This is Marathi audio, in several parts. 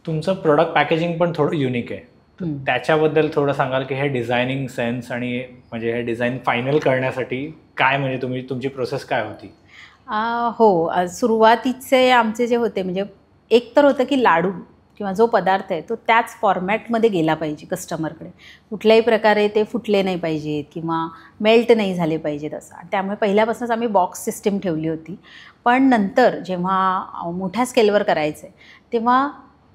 तुमचं प्रोडक्ट पॅकेजिंग पण थोडं युनिक आहे, तर त्याच्याबद्दल थोडं सांगाल की हे डिझायनिंग सेन्स आणि म्हणजे हे डिझाईन फायनल करण्यासाठी काय म्हणजे तुमची प्रोसेस काय होती? हो, सुरुवातीचे आमचे जे होते म्हणजे एक तर होतं की लाडू किंवा जो पदार्थ आहे तो त्याच फॉर्मॅटमध्ये गेला पाहिजे कस्टमरकडे. कुठल्याही प्रकारे ते फुटले नाही पाहिजेत किंवा मेल्ट नाही झाले पाहिजेत असं. त्यामुळे पहिल्यापासूनच आम्ही बॉक्स सिस्टीम ठेवली होती. पण नंतर जेव्हा मोठ्या स्केलवर करायचं आहे तेव्हा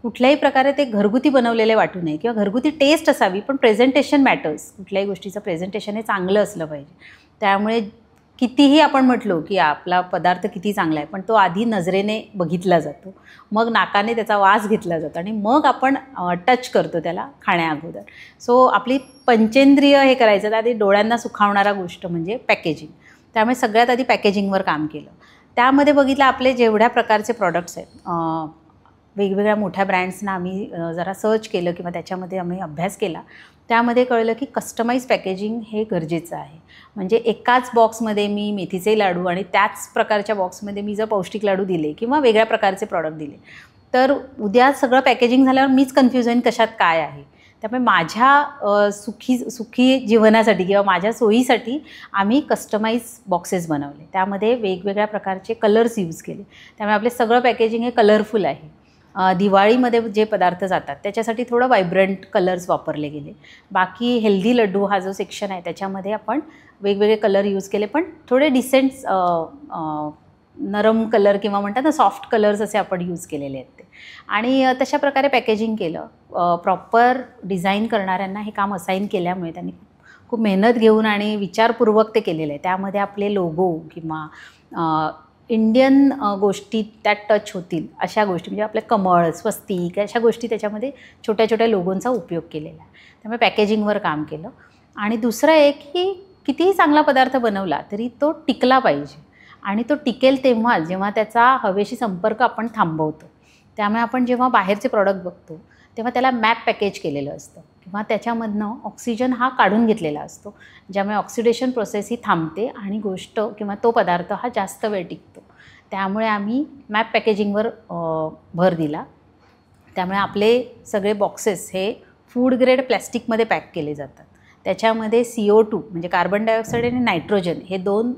कुठल्याही प्रकारे ते घरगुती बनवलेले वाटू नये किंवा घरगुती टेस्ट असावी, पण प्रेझेंटेशन मॅटर्स. कुठल्याही गोष्टीचं प्रेझेंटेशन हे चांगलं असलं पाहिजे. त्यामुळे कितीही आपण म्हटलो की आपला पदार्थ किती चांगला आहे, पण तो आधी नजरेने बघितला जातो, मग नाकाने त्याचा वास घेतला जातो आणि मग आपण टच करतो त्याला खाण्याअगोदर. सो आपली पंचेंद्रिय हे करायचं, तर आधी डोळ्यांना सुखावणारा गोष्ट म्हणजे पॅकेजिंग. त्यामुळे सगळ्यात आधी पॅकेजिंगवर काम केलं. त्यामध्ये बघितलं आपले जेवढ्या प्रकारचे प्रॉडक्ट्स आहेत, वेगवेगळ्या मोठ्या ब्रँड्सना आम्ही जरा सर्च केलं किंवा त्याच्यामध्ये आम्ही अभ्यास केला. त्यामध्ये कळलं की कस्टमाइज पॅकेजिंग हे गरजेचं आहे. म्हणजे एकाच बॉक्समध्ये मी मेथीचे लाडू आणि त्याच प्रकारच्या बॉक्समध्ये मी जर पौष्टिक लाडू दिले किंवा वेगळ्या प्रकारचे प्रॉडक्ट दिले, तर उद्या सगळं पॅकेजिंग झाल्यावर मीच कन्फ्यूज होईन कशात काय आहे. त्यामुळे माझ्या सुखी जीवनासाठी किंवा माझ्या सोयीसाठी आम्ही कस्टमाइज बॉक्सेस बनवले. त्यामध्ये वेगवेगळ्या प्रकारचे कलर्स यूज केले. त्यामुळे आपले सगळं पॅकेजिंग हे कलरफुल आहे. दिवाळीमध्ये जे पदार्थ जातात त्याच्यासाठी थोडं व्हायब्रंट कलर्स वापरले गेले. बाकी हेल्दी लड्डू हा जो सेक्शन आहे त्याच्यामध्ये आपण वेगवेगळे कलर यूज केले, पण थोडे डिसेंट नरम कलर किंवा म्हणतात ना सॉफ्ट कलर्स असे आपण यूज केलेले आहेत ते. आणि तशा प्रकारे पॅकेजिंग केलं. प्रॉपर डिझाईन करणाऱ्यांना हे काम असाईन केल्यामुळे त्यांनी खूप मेहनत घेऊन आणि विचारपूर्वक ते केलेलं आहे. त्यामध्ये आपले लोगो किंवा इंडियन गोष्टी त्यात टच होतील अशा गोष्टी, म्हणजे आपले कमळ, स्वस्तिक अशा गोष्टी त्याच्यामध्ये छोट्या छोट्या लोगोंचा उपयोग केलेला आहे. त्यामुळे पॅकेजिंगवर काम केलं. आणि दुसरं एक की कितीही चांगला पदार्थ बनवला तरी तो टिकला पाहिजे आणि तो टिकेल तेव्हा जेव्हा त्याचा हवेशी संपर्क आपण थांबवतो. त्यामुळे आपण जेव्हा बाहेरचे प्रॉडक्ट बघतो तेव्हा त्याला मॅप पॅकेज केलेलं असतं किंवा त्याच्यामधनं ऑक्सिजन हा काढून घेतलेला असतो, ज्यामुळे ऑक्सिडेशन प्रोसेस ही थांबते आणि गोष्ट किंवा तो पदार्थ हा जास्त वेळ टिकतो. त्यामुळे आम्ही मॅप पॅकेजिंगवर भर दिला. त्यामुळे आपले सगळे बॉक्सेस हे फूड ग्रेड प्लॅस्टिकमध्ये पॅक केले जातात. त्याच्यामध्ये CO2 म्हणजे कार्बन डायऑक्साईड आणि नायट्रोजन हे 2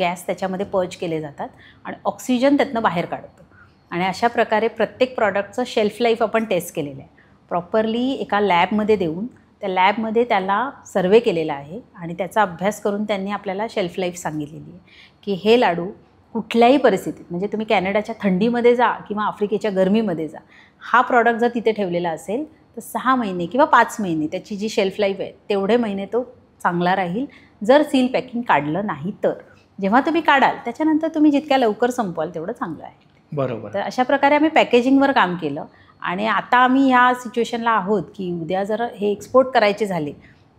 गॅस त्याच्यामध्ये पर्ज केले जातात आणि ऑक्सिजन त्यातनं बाहेर काढतो. आणि अशा प्रकारे प्रत्येक प्रॉडक्टचं शेल्फ लाईफ आपण टेस्ट केलेलं आहे. प्रॉपरली एका लॅबमध्ये देऊन त्या लॅबमध्ये त्याला सर्वे केलेला आहे आणि त्याचा अभ्यास करून त्यांनी आपल्याला शेल्फ लाईफ सांगितलेली आहे की हे लाडू कुठल्याही परिस्थितीत, म्हणजे तुम्ही कॅनडाच्या थंडीमध्ये जा किंवा आफ्रिकेच्या गरमीमध्ये जा, हा प्रॉडक्ट जर तिथे ठेवलेला असेल तर 6 महिने किंवा 5 महिने त्याची जी शेल्फ लाईफ आहे तेवढे महिने तो चांगला राहील, जर सील पॅकिंग काढलं नाही तर. जेव्हा तुम्ही काढाल त्याच्यानंतर तुम्ही जितक्या लवकर संपवाल तेवढं चांगलं आहे. बरोबर. तर अशा प्रकारे आम्ही पॅकेजिंगवर काम केलं. आणि आता आम्ही ह्या सिच्युएशनला आहोत की उद्या जर हे एक्सपोर्ट करायचे झाले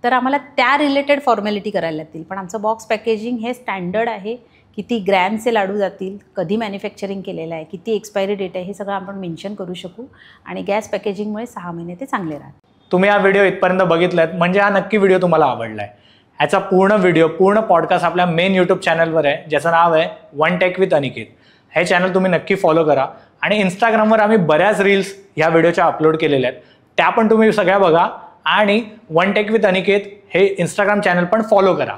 तर आम्हाला त्या रिलेटेड फॉर्मॅलिटी करायला लागतील. पण आमचं बॉक्स पॅकेजिंग हे स्टँडर्ड आहे. किती ग्रॅमचे लाडू जातील, कधी मॅन्युफॅक्चरिंग केलेलं आहे, किती एक्सपायरी डेट आहे, हे सगळं आपण मेन्शन करू शकू. आणि गॅस पॅकेजिंगमुळे 6 महिने ते चांगले राहतात. तुम्ही हा व्हिडिओ इथपर्यंत बघितलात म्हणजे हा नक्की व्हिडिओ तुम्हाला आवडला आहे. ह्याचा पूर्ण पॉडकास्ट आपल्या मेन यूट्यूब चॅनलवर आहे, ज्याचं नाव आहे वन टेक विथ अनिकेत. हे चॅनल तुम्ही नक्की फॉलो करा. आणि इंस्टाग्रामवर आम्ही बऱ्याच रील्स ह्या व्हिडिओच्या अपलोड केलेल्या आहेत, त्या पण तुम्ही सगळ्या बघा. आणि वन टेक विथ अनिकेत हे इंस्टाग्राम चॅनल पण फॉलो करा.